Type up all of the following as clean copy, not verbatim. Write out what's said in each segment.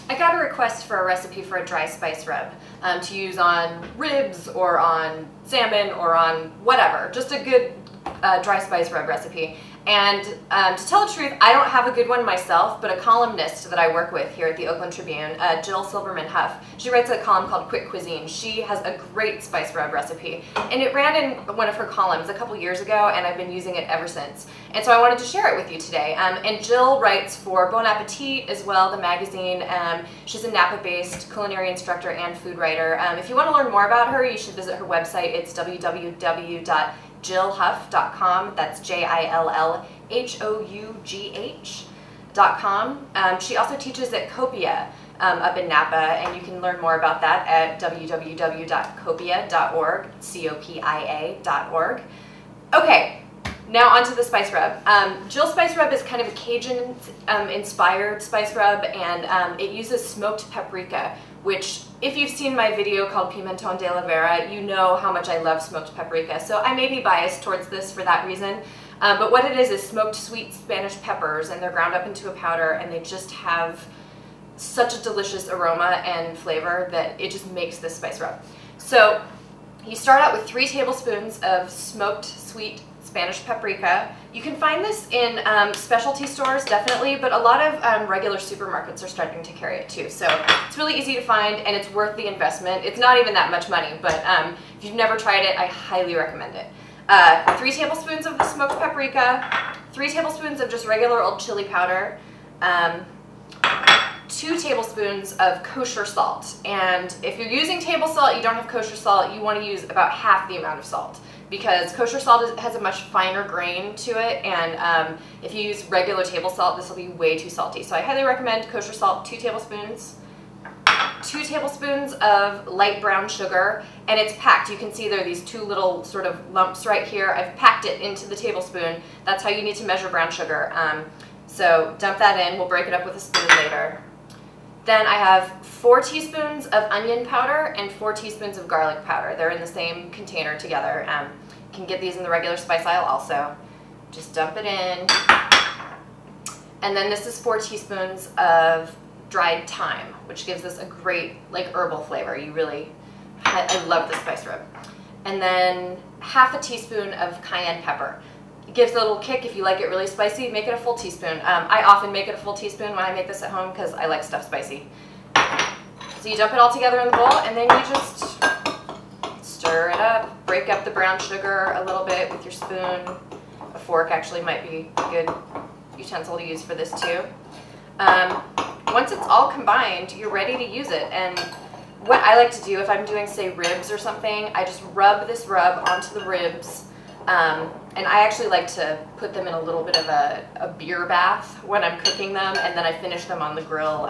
I got a request for a recipe for a dry spice rub to use on ribs or on salmon or on whatever, just a good dry spice rub recipe. And to tell the truth, I don't have a good one myself, but a columnist that I work with here at the Oakland Tribune, Jill Silverman Hough, she writes a column called Cuisine. She has a great spice rub recipe, and it ran in one of her columns a couple years ago, and I've been using it ever since. And so I wanted to share it with you today. And Jill writes for Bon Appetit as well, the magazine. She's a Napa-based culinary instructor and food writer. If you want to learn more about her, you should visit her website. It's www.jillhough.com. That's JILLHOUGH.com. She also teaches at Copia up in Napa, and you can learn more about that at www.copia.org, COPIA.org. Okay, now onto the spice rub. Jill's spice rub is kind of a Cajun inspired spice rub, and it uses smoked paprika, which, if you've seen my video called Pimenton de la Vera, you know how much I love smoked paprika. So I may be biased towards this for that reason. But what it is smoked sweet Spanish peppers, and they're ground up into a powder, and they just have such a delicious aroma and flavor that it just makes this spice rub. So you start out with 3 tablespoons of smoked sweet Spanish paprika. You can find this in specialty stores, definitely, but a lot of regular supermarkets are starting to carry it too. So it's really easy to find, and it's worth the investment. It's not even that much money, but if you've never tried it, I highly recommend it. 3 tablespoons of the smoked paprika, 3 tablespoons of just regular old chili powder, 2 tablespoons of kosher salt. And if you're using table salt, you don't have kosher salt, you want to use about half the amount of salt, because kosher salt has a much finer grain to it, and if you use regular table salt, this will be way too salty. So I highly recommend kosher salt, 2 tablespoons. 2 tablespoons of light brown sugar, and it's packed. You can see there are these 2 little sort of lumps right here. I've packed it into the tablespoon. That's how you need to measure brown sugar. So dump that in. We'll break it up with a spoon later. Then I have 4 teaspoons of onion powder and 4 teaspoons of garlic powder. They're in the same container together. You can get these in the regular spice aisle also. Just dump it in. And then this is 4 teaspoons of dried thyme, which gives this a great herbal flavor. I love this spice rub. And then half a teaspoon of cayenne pepper. It gives a little kick. If you like it really spicy, make it a full teaspoon. I often make it a full teaspoon when I make this at home because I like stuff spicy. So you dump it all together in the bowl, and then you just stir it up. Break up the brown sugar a little bit with your spoon. A fork actually might be a good utensil to use for this too. Once it's all combined, you're ready to use it. And what I like to do, if I'm doing, say, ribs or something, I just rub this rub onto the ribs. And I actually like to put them in a little bit of a beer bath when I'm cooking them, and then I finish them on the grill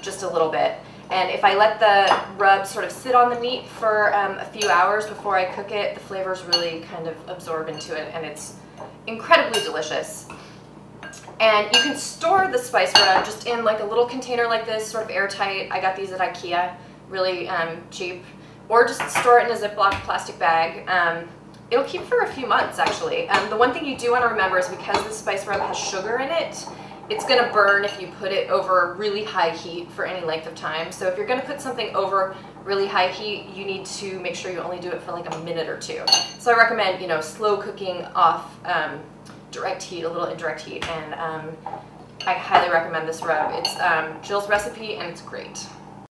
just a little bit. And if I let the rub sort of sit on the meat for a few hours before I cook it, the flavors really kind of absorb into it, and it's incredibly delicious. And you can store the spice rub just in like a little container like this, sort of airtight. I got these at IKEA, really cheap. Or just store it in a Ziploc plastic bag. It'll keep for a few months, actually. The one thing you do want to remember is because this spice rub has sugar in it, it's going to burn if you put it over really high heat for any length of time. So if you're going to put something over really high heat, you need to make sure you only do it for like a minute or 2. So I recommend, slow cooking off direct heat, a little indirect heat, and I highly recommend this rub. It's Jill's recipe, and it's great.